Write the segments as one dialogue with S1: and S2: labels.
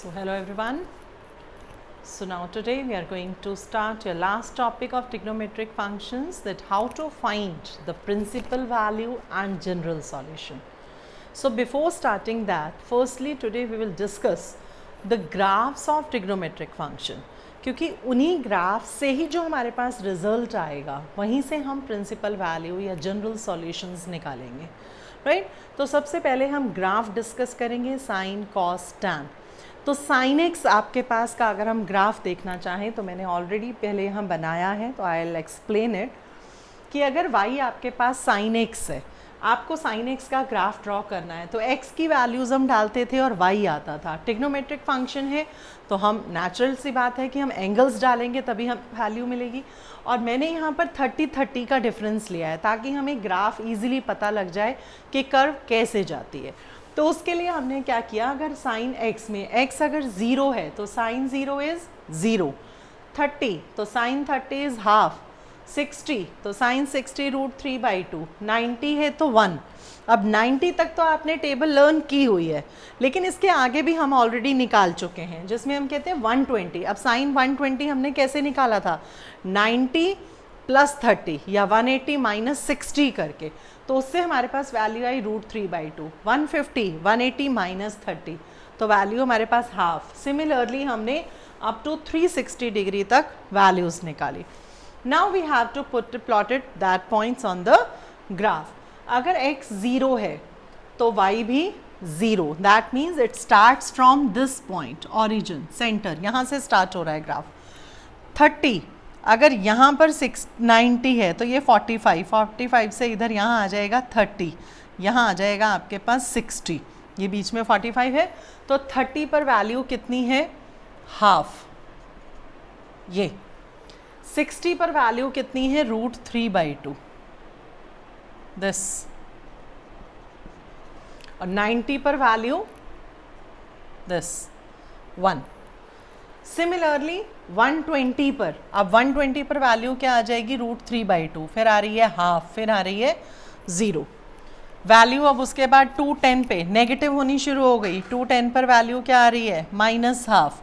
S1: So hello everyone. So now today we are going to start your last topic of trigonometric functions, that how to find the principal value and general solution. So before starting that, firstly today we will discuss the graphs of trigonometric function, क्योंकि उन्हीं graph से ही जो हमारे पास result आएगा वहीं से हम principal value या जनरल सॉल्यूशंस निकालेंगे, राइट। तो सबसे पहले हम ग्राफ डिस्कस करेंगे, साइन कॉस टैन। तो साइन एक्स आपके पास का अगर हम ग्राफ देखना चाहें तो मैंने ऑलरेडी पहले यहाँ बनाया है, तो आई विल एक्सप्लेन इट कि अगर y आपके पास साइन एक्स है, आपको साइन एक्स का ग्राफ ड्रॉ करना है तो x की वैल्यूज़ हम डालते थे और y आता था। ट्रिग्नोमेट्रिक फंक्शन है तो हम नेचुरल सी बात है कि हम एंगल्स डालेंगे तभी हम वैल्यू मिलेगी। और मैंने यहाँ पर 30-30 का डिफरेंस लिया है ताकि हमें ग्राफ इजीली पता लग जाए कि कर्व कैसे जाती है। तो उसके लिए हमने क्या किया, अगर साइन x में x अगर 0 है तो साइन 0 इज़ 0, 30 तो साइन 30 इज़ हाफ, 60 तो साइन 60 √3/2, 90 है तो 1। अब 90 तक तो आपने टेबल लर्न की हुई है, लेकिन इसके आगे भी हम ऑलरेडी निकाल चुके हैं जिसमें हम कहते हैं 120। अब साइन 120 हमने कैसे निकाला था, 90 + 30 या 180 - 60 करके, तो उससे हमारे पास वैल्यू आई √3/2। 150 180 - 30 तो वैल्यू हमारे पास हाफ। सिमिलरली हमने अप टू 360 डिग्री तक वैल्यूज़ निकाली। Now we have to plot it that points on the graph. अगर x 0 है तो y भी 0, that means it starts from this point, origin, center, यहाँ से start हो रहा है ग्राफ। 30 अगर यहाँ पर 90 है तो ये 45 से इधर यहाँ आ जाएगा 30, यहाँ आ जाएगा आपके पास 60, ये बीच में 45 है तो 30 पर वैल्यू कितनी है, हाफ। ये 60 पर वैल्यू कितनी है, √3/2 दिस। और 90 पर वैल्यू दिस 1। सिमिलरली 120 पर, अब 120 पर वैल्यू क्या आ जाएगी, √3/2, फिर आ रही है हाफ, फिर आ रही है 0 वैल्यू। अब उसके बाद 210 पे नेगेटिव होनी शुरू हो गई, 210 पर वैल्यू क्या आ रही है, -हाफ,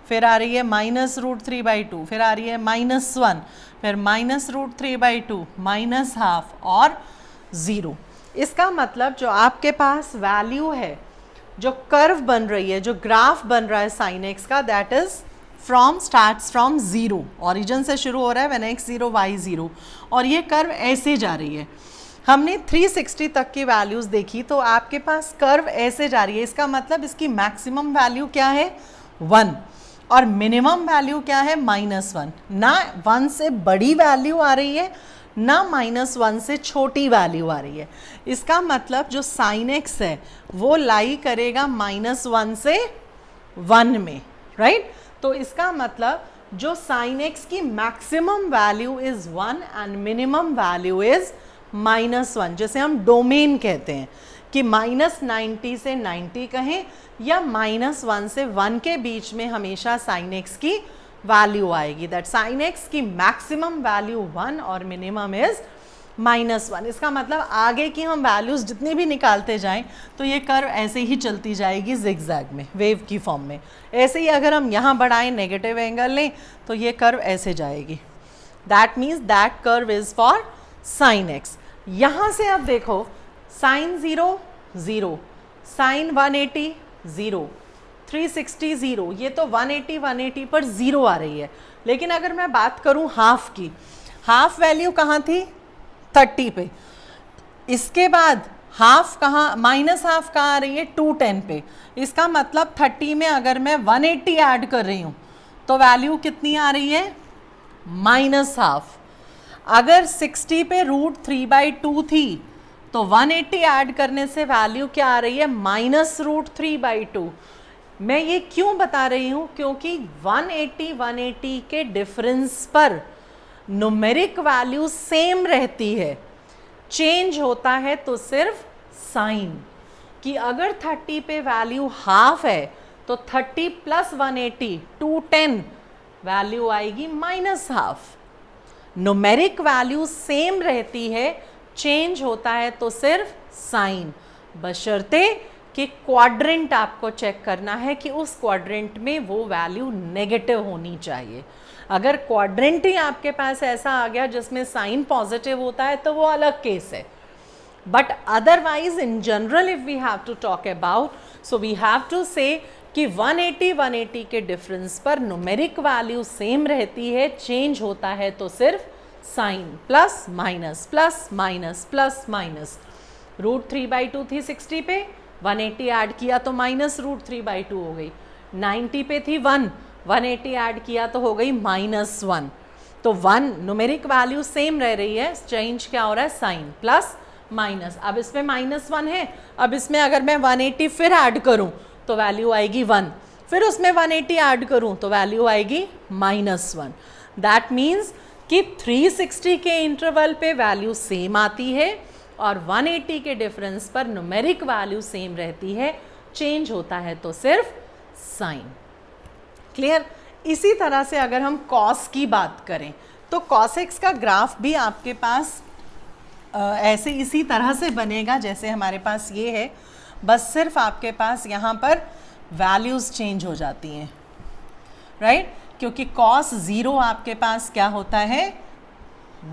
S1: फिर आ रही है -√3/2, फिर आ रही है -1, फिर -√3/2 हाफ और 0। इसका मतलब जो आपके पास वैल्यू है, जो कर्व बन रही है, जो ग्राफ बन रहा है साइन एक्स का, that is starts from 0, origin से शुरू हो रहा है, व्हेन x 0 y 0, और ये कर्व ऐसे जा रही है। हमने 360 तक की वैल्यूज़ देखी तो आपके पास कर्व ऐसे जा रही है, इसका मतलब इसकी मैक्सिमम वैल्यू क्या है, 1, और मिनिमम वैल्यू क्या है, -1। ना 1 से बड़ी वैल्यू आ रही है, ना -1 से छोटी वैल्यू आ रही है। इसका मतलब जो साइन एक्स है वो लाई करेगा -1 से 1 में, राइट। तो इसका मतलब जो साइन एक्स की maximum value is 1 and minimum value is -1, जैसे हम डोमेन कहते हैं कि -90 से 90 कहें या -1 से 1 के बीच में हमेशा साइन एक्स की वैल्यू आएगी, दैट साइन एक्स की मैक्सिमम वैल्यू 1 और मिनिमम इज -1। इसका मतलब आगे की हम वैल्यूज़ जितनी भी निकालते जाएं तो ये कर्व ऐसे ही चलती जाएगी जिगजैग में, वेव की फॉर्म में। ऐसे ही अगर हम यहाँ बढ़ाएं, नेगेटिव एंगल लें तो ये कर्व ऐसे जाएगी, that means that curve is for sine x. यहाँ से अब देखो, साइन 0 0, साइन 180 0, 360 0, ये तो 180 पर 0 आ रही है। लेकिन अगर मैं बात करूँ हाफ की, हाफ वैल्यू कहाँ थी, 30 पे। इसके बाद हाफ कहाँ, -हाफ कहाँ आ रही है, 210 पे। इसका मतलब 30 में अगर मैं 180 ऐड कर रही हूँ तो वैल्यू कितनी आ रही है, -हाफ। अगर 60 पे √3/2 थी तो 180 ऐड करने से वैल्यू क्या आ रही है, -√3/2। मैं ये क्यों बता रही हूँ, क्योंकि 180 के डिफरेंस पर न्यूमेरिक वैल्यू सेम रहती है, चेंज होता है तो सिर्फ साइन। कि अगर 30 पे वैल्यू हाफ है तो 30 + 180 210 वैल्यू आएगी -हाफ। न्यूमेरिक वैल्यू सेम रहती है, चेंज होता है तो सिर्फ साइन, बशर्ते कि क्वाड्रेंट आपको चेक करना है कि उस क्वाड्रेंट में वो वैल्यू नेगेटिव होनी चाहिए। अगर क्वाड्रेंट ही आपके पास ऐसा आ गया जिसमें साइन पॉजिटिव होता है तो वो अलग केस है, but otherwise in general if we have to talk about, so we have to say कि 180 के डिफरेंस पर न्यूमेरिक वैल्यू सेम रहती है, चेंज होता है तो सिर्फ sine plus minus plus minus plus minus. √3/2 थी 60 पे, 180 ऐड किया तो माइनस √3/2 हो गई। 90 पे थी 1, 180 ऐड किया तो हो गई -1। तो 1 न्यूमेरिक वैल्यू सेम रह रही है, चेंज क्या हो रहा है साइन प्लस माइनस। अब इसमें -1 है, अब इसमें अगर मैं 180 फिर ऐड करूं तो वैल्यू आएगी 1, फिर उसमें 180 ऐड करूं तो वैल्यू आएगी -1। दैट मीन्स कि 360 के इंटरवल पे वैल्यू सेम आती है और 180 के डिफरेंस पर न्यूमेरिक वैल्यू सेम रहती है, चेंज होता है तो सिर्फ साइन। क्लियर? इसी तरह से अगर हम कॉस की बात करें तो कॉस एक्स का ग्राफ भी आपके पास ऐसे इसी तरह से बनेगा जैसे हमारे पास ये है, बस सिर्फ आपके पास यहाँ पर वैल्यूज़ चेंज हो जाती हैं, राइट? क्योंकि कॉस 0 आपके पास क्या होता है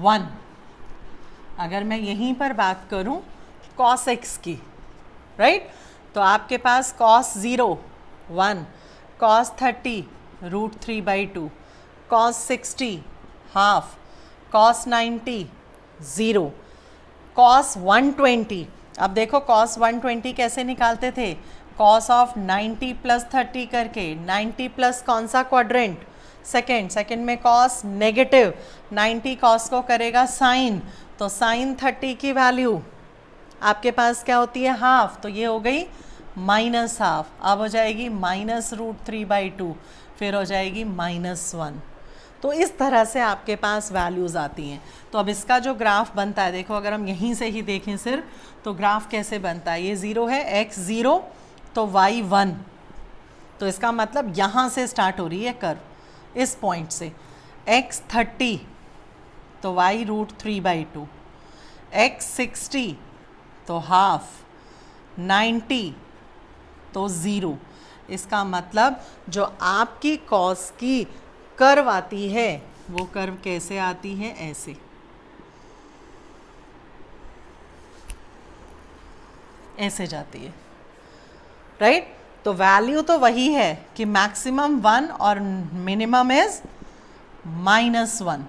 S1: 1। अगर मैं यहीं पर बात करूं कॉस एक्स की, राइट, तो आपके पास cos 0 1, cos 30 √3/2, cos 60 half, cos 90 0, cos 120। अब देखो कॉस 120 कैसे निकालते थे, कॉस ऑफ 90 + 30 करके, 90 प्लस कौन सा क्वाड्रेंट सेकेंड में कॉस नेगेटिव, 90 कॉस को करेगा साइन, तो साइन 30 की वैल्यू आपके पास क्या होती है हाफ, तो ये हो गई -½ अब हो जाएगी -√3/2, फिर हो जाएगी -1। तो इस तरह से आपके पास वैल्यूज़ आती हैं। तो अब इसका जो ग्राफ बनता है, देखो अगर हम यहीं से ही देखें सिर्फ, तो ग्राफ कैसे बनता है, ये 0 है, x 0 तो y 1, तो इसका मतलब यहाँ से स्टार्ट हो रही है कर्व, इस पॉइंट से। x 30 तो y √3/2, x 60 तो हाफ, 90 तो 0। इसका मतलब जो आपकी कॉस की कर्व आती है वो कर्व कैसे आती है, ऐसे, ऐसे जाती है, राइट? तो वैल्यू तो वही है कि मैक्सिमम 1 और मिनिमम इज -1,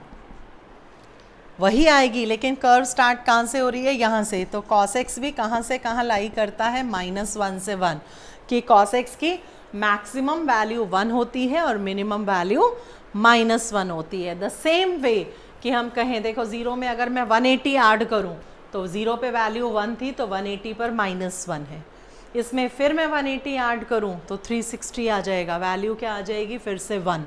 S1: वही आएगी, लेकिन कर्व स्टार्ट कहाँ से हो रही है, यहाँ से। तो cos x भी कहाँ से कहाँ लाई करता है, -1 से 1, कि cos x की मैक्सिमम वैल्यू 1 होती है और मिनिमम वैल्यू -1 होती है। द सेम वे कि हम कहें, देखो 0 में अगर मैं 180 ऐड करूं तो 0 पे वैल्यू 1 थी तो 180 पर -1 है, इसमें फिर मैं 180 ऐड करूं तो 360 आ जाएगा, वैल्यू क्या आ जाएगी फिर से 1,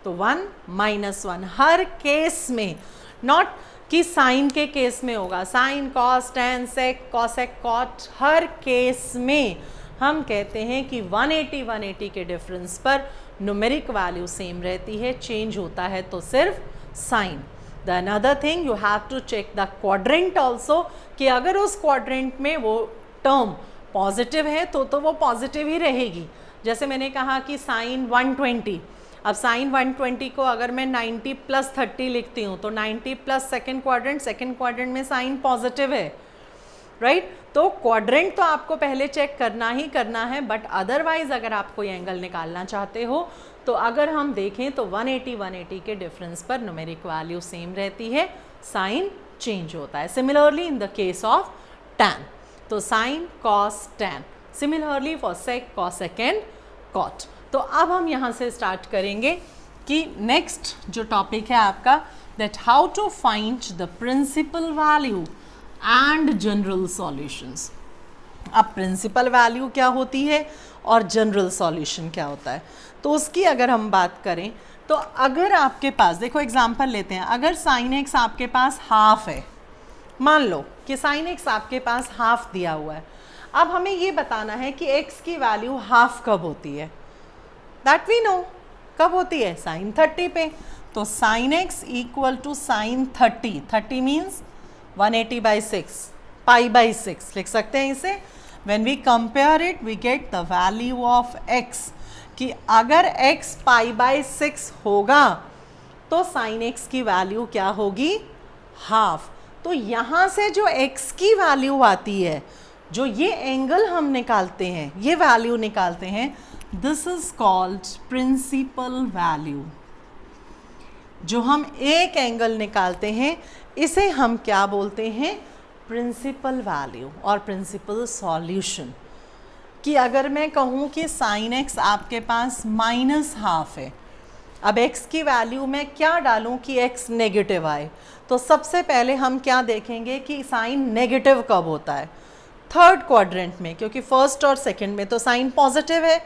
S1: तो 1 -1 हर केस में, नॉट कि साइन के केस में होगा, sine cos tan sec cosec cot, हर केस में हम कहते हैं कि 180 के डिफरेंस पर न्यूमेरिक वैल्यू सेम रहती है, चेंज होता है तो सिर्फ sine. The another thing you have to check the quadrant also, कि अगर उस क्वाड्रेंट में वो टर्म पॉजिटिव है तो वो पॉजिटिव ही रहेगी। जैसे मैंने कहा कि साइन 120, अब साइन 120 को अगर मैं 90 + 30 लिखती हूँ तो 90 प्लस सेकेंड क्वाड्रेंट में साइन पॉजिटिव है, राइट? तो क्वाड्रेंट तो आपको पहले चेक करना ही करना है, बट अदरवाइज अगर आप कोई एंगल निकालना चाहते हो तो अगर हम देखें तो 180 के डिफरेंस पर न्यूमेरिक वैल्यू सेम रहती है, साइन चेंज होता है। Similarly in the case of tan, तो sine cos tan, similarly for sec cosec and cot. तो अब हम यहाँ से स्टार्ट करेंगे कि नेक्स्ट जो टॉपिक है आपका, that how to find the principal value and general solutions. अब प्रिंसिपल वैल्यू क्या होती है और जनरल सॉल्यूशन क्या होता है, तो उसकी अगर हम बात करें तो अगर आपके पास, देखो एग्जांपल लेते हैं, अगर साइन एक्स आपके पास हाफ है, मान लो कि साइन एक्स आपके पास हाफ दिया हुआ है, अब हमें ये बताना है कि एक्स की वैल्यू हाफ कब होती है, दैट वी नो, कब होती है, साइन 30 पे। तो sine x equal to sine 30 means 180/6, π/6 लिख सकते हैं इसे, when we compare it we get the value of x, कि अगर x π/6 होगा तो साइन x की वैल्यू क्या होगी, हाफ। तो यहाँ से जो x की वैल्यू आती है, जो ये एंगल हम निकालते हैं, ये वैल्यू निकालते हैं, this is called principal value. जो हम एक एंगल निकालते हैं इसे हम क्या बोलते हैं, प्रिंसिपल वैल्यू और प्रिंसिपल सॉल्यूशन। कि अगर मैं कहूँ कि साइन x आपके पास -½ है, अब x की वैल्यू में क्या डालूं कि x नेगेटिव आए, तो सबसे पहले हम क्या देखेंगे कि साइन नेगेटिव कब होता है, थर्ड क्वाड्रेंट में, क्योंकि फर्स्ट और सेकंड में तो साइन पॉजिटिव है।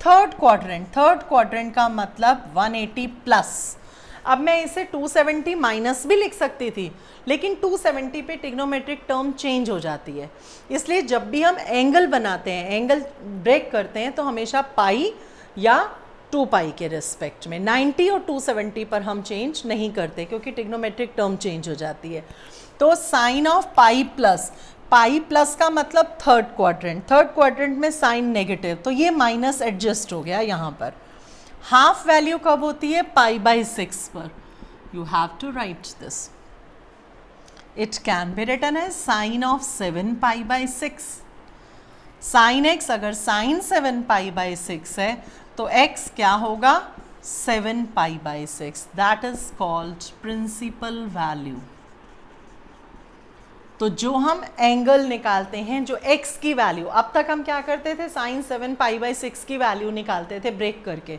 S1: थर्ड क्वाड्रेंट का मतलब 180 प्लस। अब मैं इसे 270 माइनस भी लिख सकती थी, लेकिन 270 पे ट्रिग्नोमेट्रिक टर्म चेंज हो जाती है, इसलिए जब भी हम एंगल बनाते हैं, एंगल ब्रेक करते हैं, तो हमेशा पाई या 2π के रिस्पेक्ट में, 90 और 270 पर हम चेंज नहीं करते क्योंकि ट्रिग्नोमेट्रिक टर्म चेंज हो जाती है। तो साइन ऑफ पाई प्लस का मतलब थर्ड क्वाड्रेंट में साइन नेगेटिव, तो ये माइनस एडजस्ट हो गया यहाँ पर। हाफ वैल्यू कब होती है, π/6 पर। You have to write this, it can be written as sine of 7π/6। Sine x अगर साइन 7π/6 है तो x क्या होगा, 7π/6। That is called principal value. तो जो हम एंगल निकालते हैं, जो x की वैल्यू, अब तक हम क्या करते थे, साइन 7π/6 की वैल्यू निकालते थे ब्रेक करके,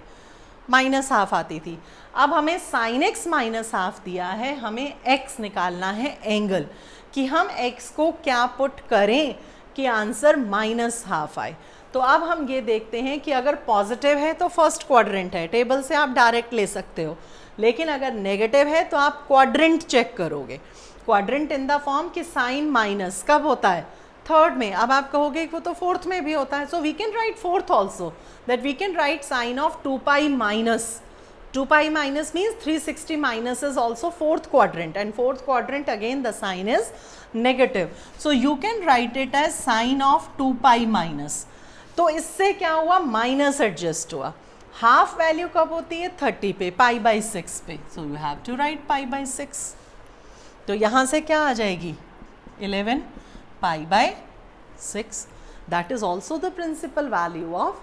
S1: -½ आती थी। अब हमें साइन x -½ दिया है, हमें x निकालना है एंगल, कि हम x को क्या पुट करें कि आंसर -½ आए। तो अब हम ये देखते हैं कि अगर पॉजिटिव है तो फर्स्ट क्वाड्रेंट है, टेबल से आप डायरेक्ट ले सकते हो, लेकिन अगर नेगेटिव है तो आप क्वाड्रेंट चेक करोगे। क्वाड्रेंट इन द फॉर्म कि साइन माइनस कब होता है, थर्ड में। अब आप कहोगे वो तो फोर्थ में भी होता है, so we can write fourth also, that we can write sine of 2π-. 2π- means 360 minus is also fourth quadrant, and fourth quadrant again the sign is negative, so you can write it as sin of 2π-. तो इससे क्या हुआ, minus adjust हुआ। Half value कब होती है, 30 पे, π/6 पे, so you have to write π/6। तो यहाँ से क्या आ जाएगी, 11 π/6। That is also the principal value of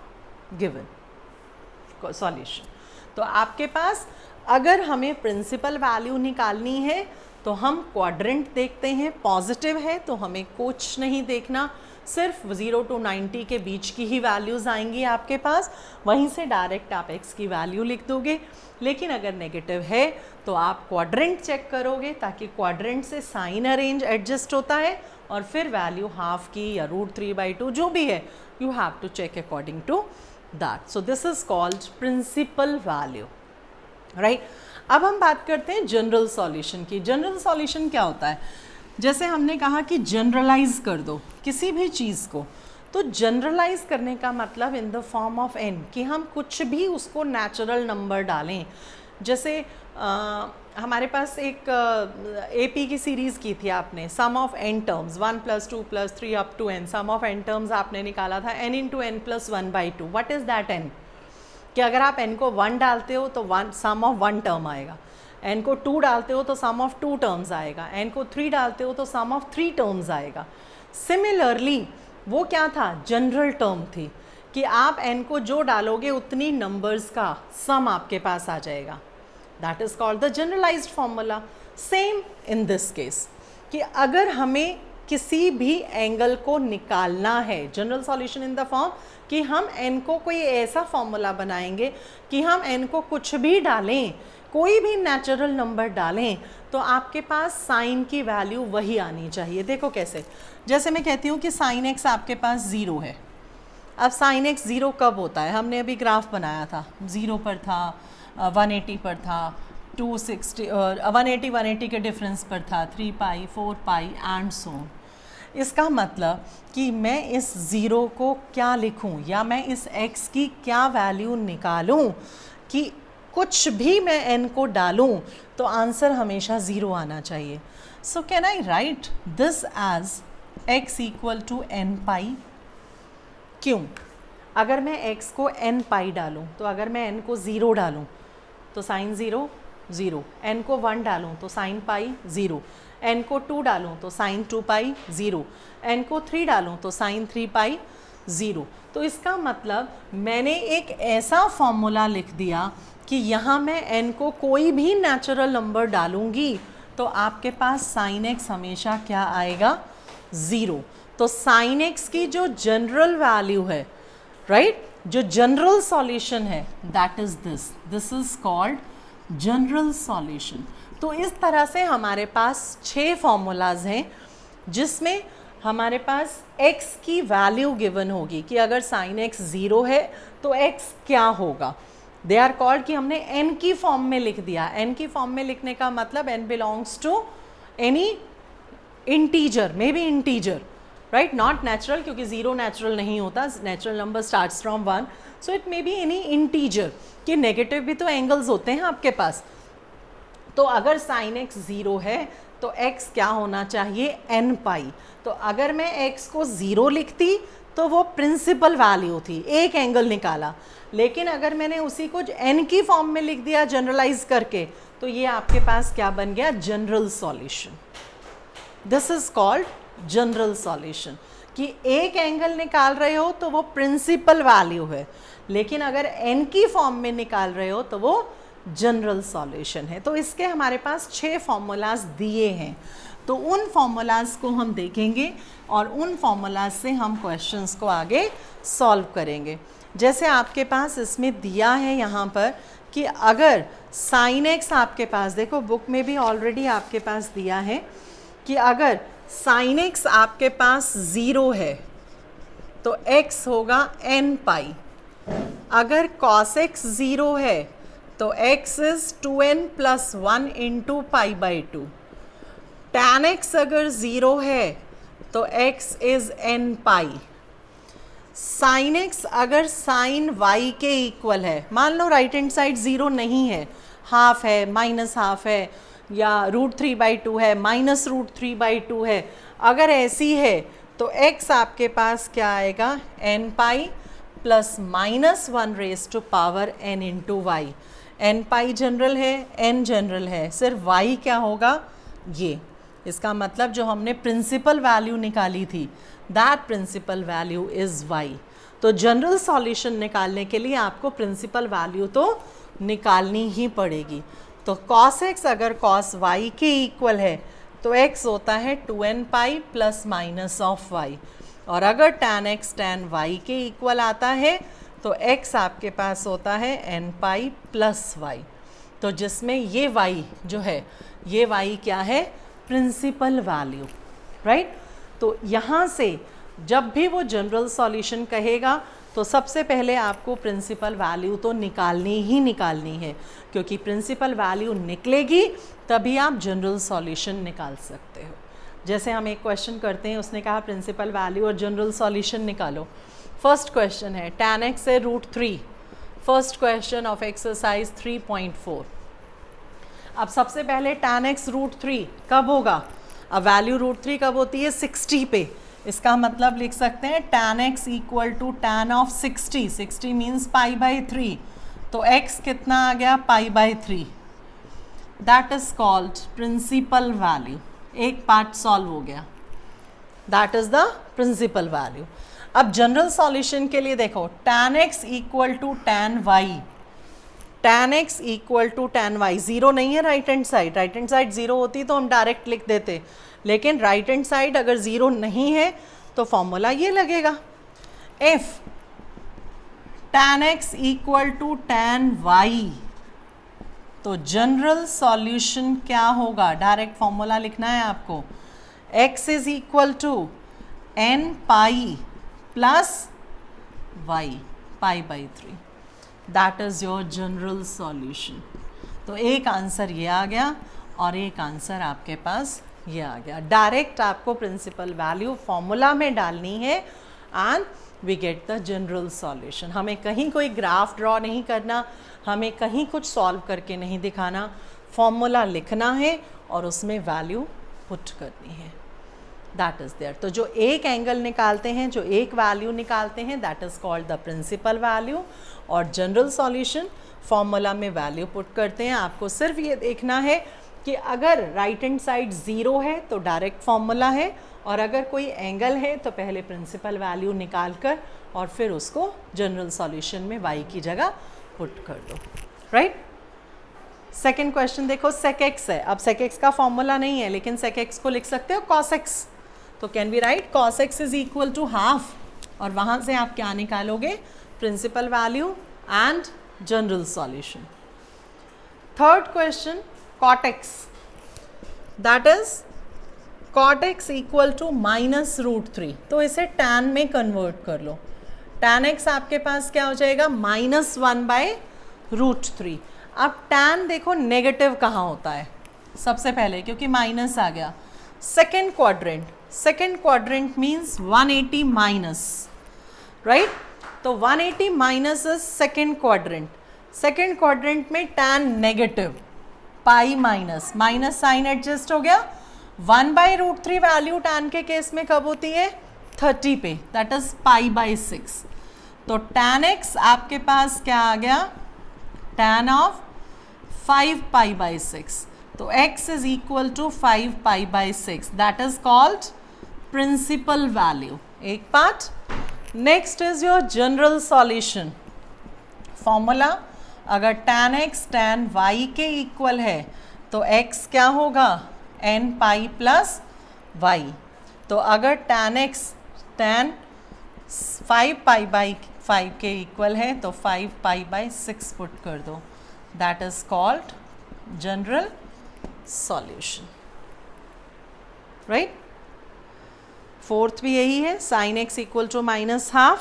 S1: given solution. तो आपके पास अगर हमें प्रिंसिपल वैल्यू निकालनी है तो हम क्वाड्रेंट देखते हैं, पॉजिटिव है तो हमें कुछ नहीं देखना, सिर्फ 0 to 90 के बीच की ही वैल्यूज़ आएंगी आपके पास, वहीं से डायरेक्ट आप x की वैल्यू लिख दोगे। लेकिन अगर नेगेटिव है तो आप क्वाड्रेंट चेक करोगे, ताकि क्वाड्रेंट से साइन अरेंज एडजस्ट होता है, और फिर वैल्यू हाफ की या √3/2 जो भी है, you have to check according to that. So this is called principal value, right. अब हम बात करते हैं जनरल सॉल्यूशन की। जनरल सॉल्यूशन क्या होता है, जैसे हमने कहा कि जनरलाइज कर दो किसी भी चीज़ को, तो जनरलाइज करने का मतलब इन द फॉर्म ऑफ n, कि हम कुछ भी उसको नेचुरल नंबर डालें। जैसे हमारे पास एक AP की सीरीज़ की थी आपने, sum of n terms 1 + 2 + 3 up to n, sum of n terms आपने निकाला था n × n + 1/2। What is that n, कि अगर आप n को 1 डालते हो तो सम ऑफ 1 टर्म आएगा, n को 2 डालते हो तो सम ऑफ 2 टर्म्स आएगा, n को 3 डालते हो तो सम ऑफ 3 टर्म्स आएगा। सिमिलरली वो क्या था, जनरल टर्म थी, कि आप n को जो डालोगे उतनी नंबर्स का सम आपके पास आ जाएगा। That is called the generalized formula. Same in this case, कि अगर हमें किसी भी एंगल को निकालना है, general solution in the form कि हम n को कोई ऐसा फॉर्मूला बनाएंगे कि हम n को कुछ भी डालें, कोई भी नेचुरल नंबर डालें, तो आपके पास साइन की वैल्यू वही आनी चाहिए। देखो कैसे, जैसे मैं कहती हूँ कि साइन x आपके पास 0 है। अब साइन x 0 कब होता है, हमने अभी ग्राफ बनाया था, 0 पर था, 180 पर था, 260 180 के डिफरेंस पर था, 3π 4π एंड सो ऑन। इसका मतलब कि मैं इस 0 को क्या लिखूं, या मैं इस x की क्या वैल्यू निकालूं, कि कुछ भी मैं n को डालूं तो आंसर हमेशा 0 आना चाहिए। So can I write this as x = nπ। क्यों? अगर मैं x को n पाई डालूं तो अगर मैं n को 0 डालूं तो साइन 0 0, n को 1 डालूं तो साइन पाई 0, n को 2 डालूं तो साइन 2 पाई 0, n को 3 डालूं तो साइन 3 पाई 0। तो इसका मतलब मैंने एक ऐसा फॉर्मूला लिख दिया कि यहाँ मैं n को कोई भी नेचुरल नंबर डालूंगी तो आपके पास साइन x हमेशा क्या आएगा? 0। तो साइन x की जो जनरल वैल्यू है, राइट, जो जनरल सॉल्यूशन है, that is this is called general solution. तो इस तरह से हमारे पास 6 फॉर्मूलाज हैं जिसमें हमारे पास x की वैल्यू गिवन होगी कि अगर साइन x 0 है तो x क्या होगा। दे आर कॉल्ड कि हमने n की फॉर्म में लिख दिया। n की फॉर्म में लिखने का मतलब n belongs to any integer, may be integer, right, not natural, क्योंकि 0 नेचुरल नहीं होता, natural number starts from 1, so it may be any integer. कि नेगेटिव भी तो एंगल्स होते हैं आपके पास। तो अगर साइन x 0 है तो x क्या होना चाहिए? n pi. तो अगर मैं x को 0 लिखती तो वो प्रिंसिपल वैल्यू थी, एक एंगल निकाला, लेकिन अगर मैंने उसी को n की फॉर्म में लिख दिया जनरलाइज करके तो ये आपके पास क्या बन गया? General solution. This is called general solution कि एक एंगल निकाल रहे हो तो वो प्रिंसिपल वैल्यू है, लेकिन अगर n की फॉर्म में निकाल रहे हो तो वो जनरल सॉल्यूशन है। तो इसके हमारे पास 6 फॉर्मूलाज दिए हैं, तो उन फॉर्मूलाज को हम देखेंगे और उन फॉर्मूलाज से हम क्वेश्चंस को आगे सॉल्व करेंगे। जैसे आपके पास इसमें दिया है यहाँ पर कि अगर साइन x आपके पास, देखो बुक में भी ऑलरेडी आपके पास दिया है कि अगर साइन x आपके पास 0 है तो x होगा n पाई। अगर cos x 0 है तो x is 2n plus 1 into pi by 2। tan x अगर 0 है तो x is n pi. Sine x अगर साइन y के इक्वल है, मान लो राइट हैंड साइड 0 नहीं है, हाफ है, माइनस हाफ है, या √3/2 है, -√3/2 है, अगर ऐसी है तो x आपके पास क्या आएगा? n pi plus -1 raise to power n into y. n pi general है, n जनरल है, सिर्फ y क्या होगा? ये। इसका मतलब जो हमने प्रिंसिपल वैल्यू निकाली थी, that principal value is y। तो जनरल सॉल्यूशन निकालने के लिए आपको प्रिंसिपल वैल्यू तो निकालनी ही पड़ेगी। तो cos x अगर cos y के इक्वल है तो x होता है 2n pi plus minus of y, और अगर tan x tan y के इक्वल आता है तो x आपके पास होता है n पाई प्लस y। तो जिसमें ये y जो है, ये y क्या है? Principal value, right. तो यहाँ से जब भी वो जनरल सॉल्यूशन कहेगा तो सबसे पहले आपको प्रिंसिपल वैल्यू तो निकालनी ही निकालनी है, क्योंकि प्रिंसिपल वैल्यू निकलेगी तभी आप जनरल सॉल्यूशन निकाल सकते हो। जैसे हम एक क्वेश्चन करते हैं, उसने कहा प्रिंसिपल वैल्यू और जनरल सॉल्यूशन निकालो। फर्स्ट क्वेश्चन है tan x है √3, फर्स्ट क्वेश्चन ऑफ एक्सरसाइज 3.4। अब सबसे पहले tan x √3 कब होगा? अब वैल्यू √3 कब होती है? 60 पे। इसका मतलब लिख सकते हैं tan x equal to tan of 60, 60 means π/3, तो x कितना आ गया? π/3। That is called principal value. एक पार्ट सॉल्व हो गया, that is the principal value. अब जनरल सॉल्यूशन के लिए देखो, tan x equal to tan y, tan x equal to tan y। 0 नहीं है right hand side, right hand side 0 होती तो हम डायरेक्ट लिख देते, लेकिन राइट हैंड साइड अगर 0 नहीं है तो फॉर्मूला ये लगेगा, if tan x equal to tan y, तो जनरल सॉल्यूशन क्या होगा? डायरेक्ट फॉर्मूला लिखना है आपको, x is equal to n pi plus y, π/3, that is your general solution. तो एक आंसर ये आ गया और एक आंसर आपके पास ये आ गया। डायरेक्ट आपको प्रिंसिपल वैल्यू फॉर्मूला में डालनी है and we get the general solution. हमें कहीं कोई ग्राफ ड्रॉ नहीं करना, हमें कहीं कुछ सॉल्व करके नहीं दिखाना, फॉर्मूला लिखना है और उसमें वैल्यू पुट करनी है। That is there. तो जो एक एंगल निकालते हैं, जो एक वैल्यू निकालते हैं, that is called the principal value. और जनरल सॉल्यूशन फॉर्मूला में वैल्यू पुट करते हैं। आपको सिर्फ ये देखना है कि अगर राइट हैंड साइड 0 है तो डायरेक्ट फॉर्मूला है, और अगर कोई एंगल है तो पहले प्रिंसिपल वैल्यू निकाल कर और फिर उसको जनरल सॉल्यूशन में y की जगह पुट कर दो, राइट। सेकेंड क्वेश्चन देखो, sec x है। अब sec x का फॉर्मूला नहीं है, लेकिन sec x को लिख सकते हो cos x। तो can be write cos x is equal to half, और वहाँ से आप क्या निकालोगे, principal value and general solution. Third question cot x, that is cot x equal to -√3। तो इसे tan में कन्वर्ट कर लो। tan x आपके पास क्या हो जाएगा, -1/√3। अब tan देखो नेगेटिव कहाँ होता है, सबसे पहले क्योंकि माइनस आ गया। Second quadrant means 180 minus, right. तो 180 माइनस इज सेकेंड क्वाड्रेंट में tan negative, pi minus sine adjust हो गया। 1/√3 वैल्यू tan के केस में कब होती है, 30 पे, दैट इज π/6। तो tan x आपके पास क्या आ गया, tan ऑफ 5π/6। तो x is equal to 5π/6, that is called principal value. एक part. Next is your general solution formula. अगर tan x tan y के इक्वल है तो x क्या होगा, n पाई प्लस y। तो अगर tan x tan 5π/5 के इक्वल है तो 5π/6 पुट कर दो, that is called general solution, right. Fourth भी यही है, sin x equal to -½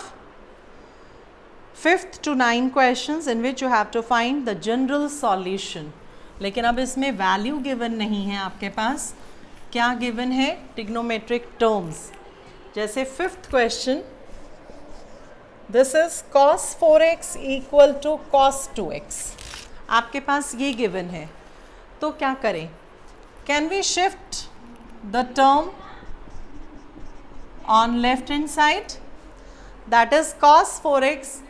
S1: fifth to 9 questions in which you have to find the general solution. लेकिन अब इसमें वैल्यू गिवन नहीं है आपके पास, क्या गिवन है, ट्रिग्नोमेट्रिक टर्म्स। जैसे fifth question, this is cos 4x equal to cos 2x, आपके पास ये गिवन है। तो क्या करें, can we shift the term on left hand side, that is cos 4x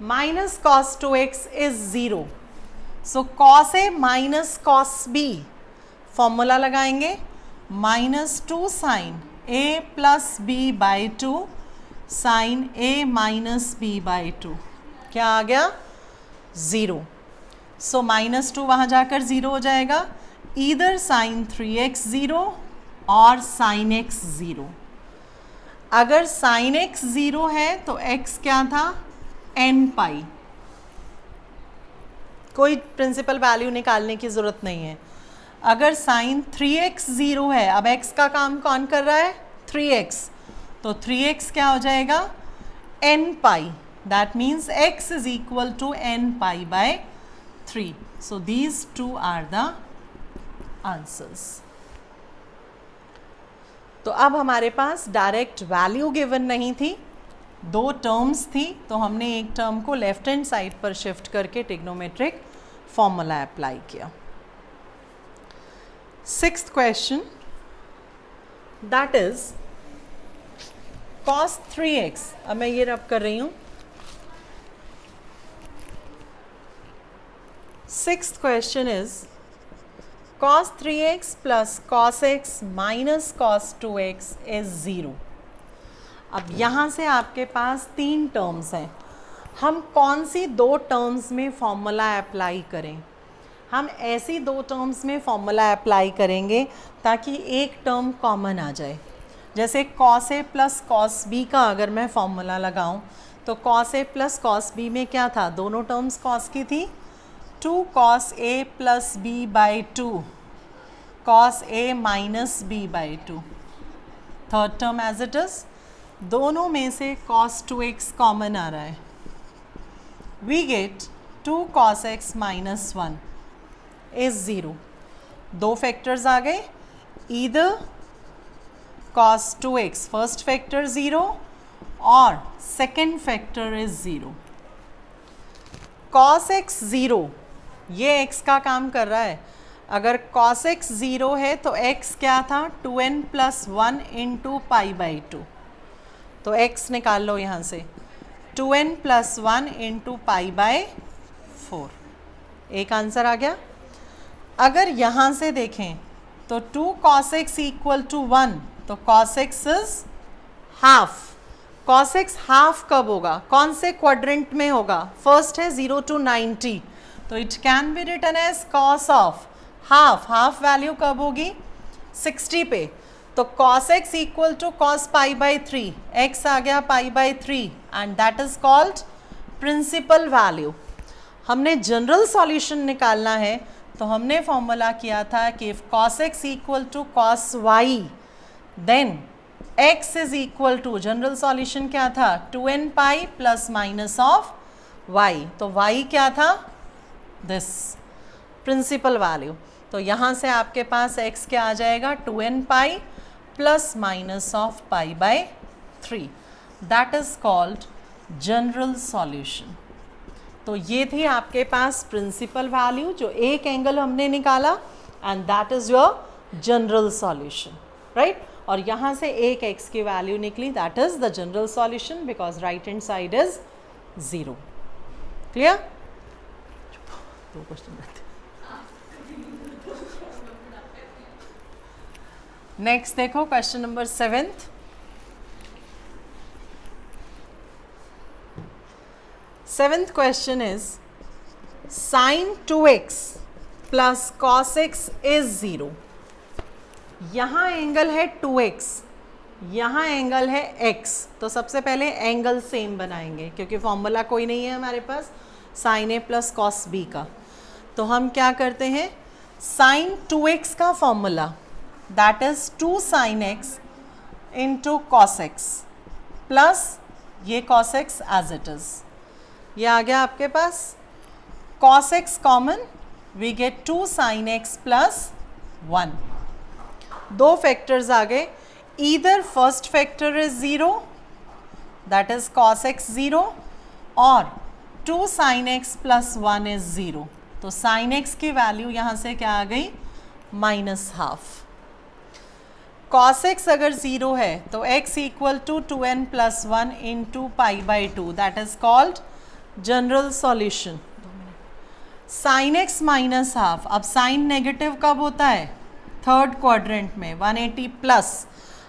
S1: minus cos 2x is 0. So cos A minus cos B, formula लगाएंगे, -2 sin A plus B by 2 sin A minus B by 2, क्या आ गया, 0। सो -2 वहाँ जाकर 0 हो जाएगा। Either sin 3x 0 और sin x 0। अगर sin x 0 है तो x क्या था, n पाई। कोई प्रिंसिपल वैल्यू निकालने की ज़रूरत नहीं है। अगर sin 3x 0 है, अब x का काम कौन कर रहा है, 3x, तो 3x क्या हो जाएगा, n pi. That means x is equal to n पाई/3। So these two are the answers. तो अब हमारे पास डायरेक्ट वैल्यू गिवन नहीं थी, 2 टर्म्स थी, तो हमने एक टर्म को लेफ्ट हैंड साइड पर शिफ्ट करके ट्रिग्नोमेट्रिक फॉर्मूला अप्लाई किया। Sixth question, that is cos 3x। अब मैं ये रब कर रही हूँ। Sixth question is cos 3x plus cos x minus cos 2x is 0। अब यहाँ से आपके पास 3 टर्म्स हैं, हम कौन सी 2 टर्म्स में फॉर्मूला अप्लाई करें। हम ऐसी 2 टर्म्स में फॉर्मूला अप्लाई करेंगे ताकि एक टर्म कॉमन आ जाए। जैसे cos a plus cos b का अगर मैं फॉर्मूला लगाऊं तो cos a plus cos b में क्या था, दोनों टर्म्स cos की थी, 2 cos a plus b by 2 cos a minus b by 2। Third term as it is, दोनों में से cos 2x कॉमन आ रहा है, we get 2 cos x minus 1 is 0। 2 factors आ गए, either cos 2x first factor 0 और second factor is 0। cos x 0, ये x का काम कर रहा है। अगर cos x 0 है तो x क्या था 2n plus 1 into pi by 2, तो x निकाल लो यहाँ से 2n plus 1 into pi by 4, एक आंसर आ गया। अगर यहाँ से देखें तो 2 cos x इक्वल टू 1, तो cos x is half. cos x half कब होगा, कौन से क्वाड्रेंट में होगा, फर्स्ट है 0 to 90, तो it can be written as cos of half. Half value कब होगी 60 पे, तो cos x equal to cos pi by 3, x आ गया pi by 3 and that is called principal value. हमने जनरल सॉल्यूशन निकालना है तो हमने फॉर्मूला किया था कि if cos x equal to cos y then x is equal to, general solution क्या था 2n pi plus minus of y, तो y क्या था दिस प्रिंसिपल वैल्यू, तो यहाँ से आपके पास x क्या आ जाएगा 2n pi plus minus of pi by 3, that is called general solution. तो ये थी आपके पास प्रिंसिपल वैल्यू, जो एक एंगल हमने निकाला and that is your general solution, right. और यहाँ से एक x की वैल्यू निकली, that is the general solution because right hand side is 0। Clear? दो क्वेश्चन रहते। नेक्स्ट देखो question number 7th। Seventh question is sin 2x plus cos x is 0। यहाँ एंगल है 2x, यहाँ एंगल है x, तो सबसे पहले एंगल सेम बनाएंगे क्योंकि फॉर्मूला कोई नहीं है हमारे पास sin a plus cos b का। तो हम क्या करते हैं, sin 2x का formula that is 2 sin x into cos x plus ये cos x as it is, ये आ गया आपके पास। cos x common, we get 2 sin x plus 1, दो फैक्टर्स आ गए, either first factor is 0 that is cos x 0 और 2 sin x प्लस 1 इज 0, तो sin x की वैल्यू यहाँ से क्या आ गई माइनस हाफ। cos x अगर 0 है तो x equal to 2n plus 1 into pi by 2, that is called general solution. Sine x minus half, अब साइन नेगेटिव कब होता है थर्ड क्वाड्रेंट में 180 प्लस,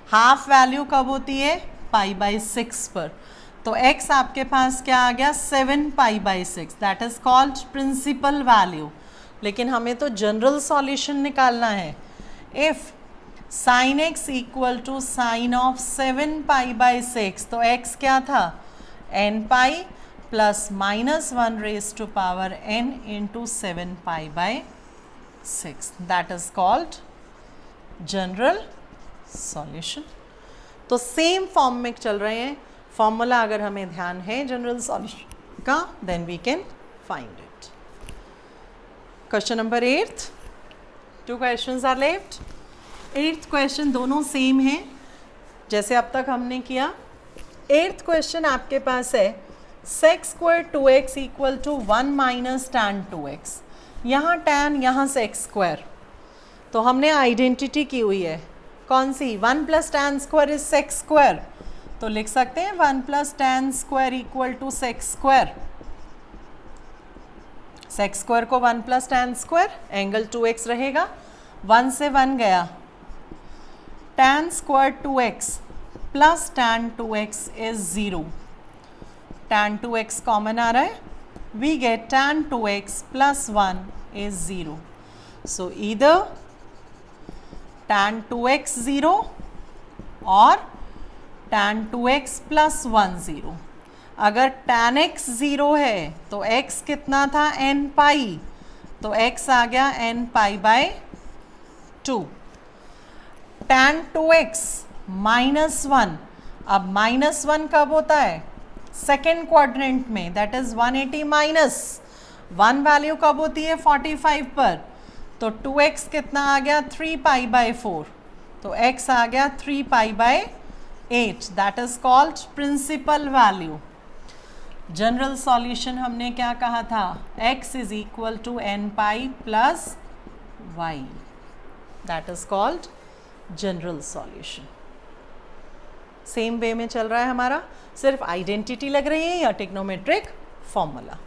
S1: हाफ वैल्यू कब होती है पाई बाई 6 पर, तो x आपके पास क्या आ गया 7 pi by 6, that is called principal value. लेकिन हमें तो जनरल सॉल्यूशन निकालना है। If sine x equal to sine of 7 pi by 6, तो x क्या था n pi plus minus 1 raise to power n into 7 pi by 6, that is called general solution. तो same form में चल रहे हैं, फॉर्मूला अगर हमें ध्यान है जनरल सॉल्यूशन का then we can find it. Question number 8, 2 questions are left. 8th question दोनों सेम हैं जैसे अब तक हमने किया। 8th क्वेश्चन आपके पास है sec square 2x equal to 1 minus tan 2x, यहाँ tan यहाँ sec स्क्वायर, तो हमने आइडेंटिटी की हुई है कौन सी 1 plus tan square is sec square, तो लिख सकते हैं 1 plus tan square equal to sec square. sec square को 1 plus tan square, angle 2x रहेगा, 1 से 1 गया, tan square 2x plus tan 2x is 0, tan 2x common आ रहा है, we get tan 2x plus 1 is 0, so either tan 2x 0 और tan 2x plus 1 0। अगर tan x 0 है तो x कितना था n पाई, तो x आ गया n pi by 2। tan 2x minus 1, अब माइनस 1 कब होता है सेकेंड क्वाड्रेंट में, दैट इज 180 माइनस 1 वैल्यू कब होती है 45 पर, तो 2x कितना आ गया 3 पाई बाय 4, तो x आ गया 3 pi by 8, that is called principal value. General solution हमने क्या कहा था, x is equal to n pi plus y. That is called general solution. Same way में चल रहा है हमारा, सिर्फ आइडेंटिटी लग रही है या trigonometric formula.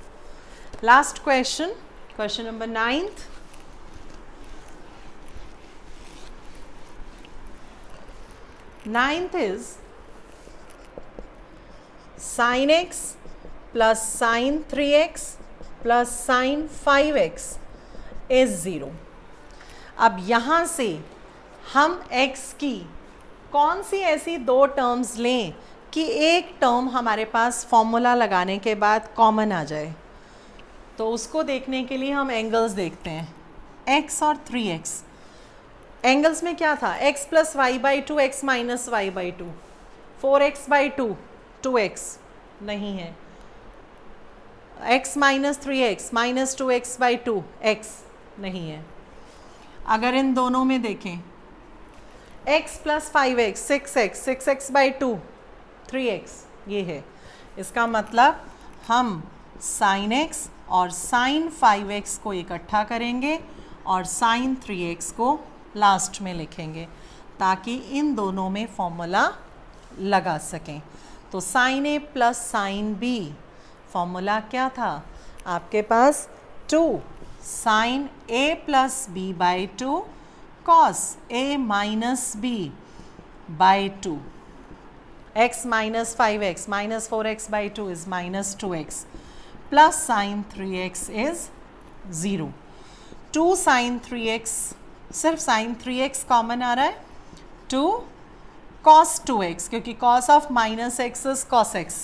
S1: Last question, question number 9th. Ninth is sin x plus sin 3x plus sin 5x is 0. अब यहाँ से हम x की कौन सी ऐसी दो टर्म्स लें कि एक टर्म हमारे पास फॉर्मूला लगाने के बाद कॉमन आ जाए. तो उसको देखने के लिए हम एंगल्स देखते हैं, x और 3x. एंगल्स में क्या था, x plus y by two, x minus y by two, 4x by two, 2x नहीं है, x minus 3x minus 2x by two, x नहीं है. अगर इन दोनों में देखें, x plus 5x, 6x, 6x by two, 3x ये है. इसका मतलब हम sin x और sin 5x को इकट्ठा करेंगे और sin 3x को लास्ट में लिखेंगे ताकि इन दोनों में फॉर्मूला लगा सकें. तो sin a plus sin b, formula क्या था आपके पास, 2 sin a plus b by 2 cos a minus b by 2, x minus 5x minus 4x by 2 is minus 2x plus sin 3x is 0. 2 sin 3x, सिर्फ sin 3x common आ रहा है, 2 cos 2x क्योंकि cos of minus x is cos x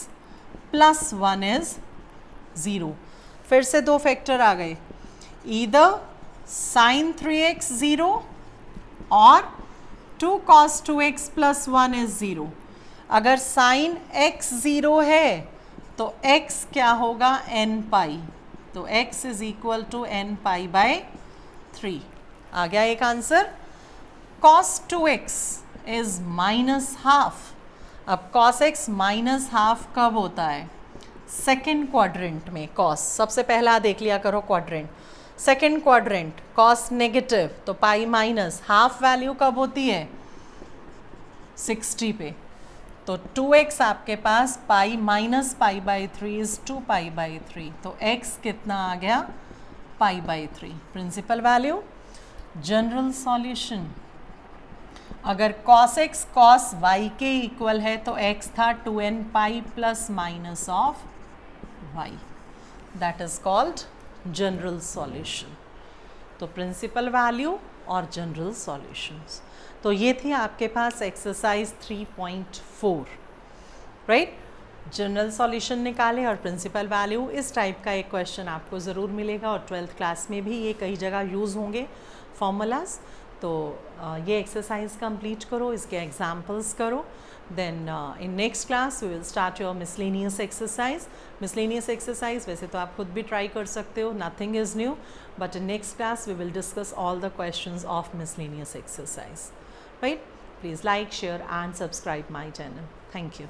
S1: plus 1 is 0. फिर से दो factor आ गए, either sin 3x 0 और 2 cos 2x प्लस 1 इज 0. अगर sin x 0 है तो x क्या होगा, n पाई. तो x is equal to n pi by 3. आ गया एक answer. cos 2x is minus half. अब cos x माइनस हाफ कब होता है, सेकेंड क्वाड्रेंट में. cos सबसे पहला देख लिया करो quadrant, second quadrant cos negative, तो पाई माइनस, हाफ वैल्यू कब होती है, 60 पे. तो 2x आपके पास pi minus pi by 3 is 2 pi by 3. तो x कितना आ गया, pi by 3. Principal value. General solution, अगर cos x cos y के इक्वल है तो x था 2n pi plus minus of y. That is called general solution. तो प्रिंसिपल वैल्यू और जनरल सॉल्यूशंस. तो ये थी आपके पास एक्सरसाइज 3.4, राइट. जनरल सॉल्यूशन निकाले और प्रिंसिपल वैल्यू. इस टाइप का एक क्वेश्चन आपको ज़रूर मिलेगा और 12th क्लास में भी ये कई जगह यूज़ होंगे फॉर्मूलाज. तो ये एक्सरसाइज कंप्लीट करो, इसके एग्जाम्पल्स करो. Then in next class we will start your miscellaneous exercise. Miscellaneous exercise वैसे तो आप खुद भी ट्राई कर सकते हो, nothing is new, but in next class we will discuss all the questions of miscellaneous exercise. Right. Please like, share and subscribe my channel. Thank you.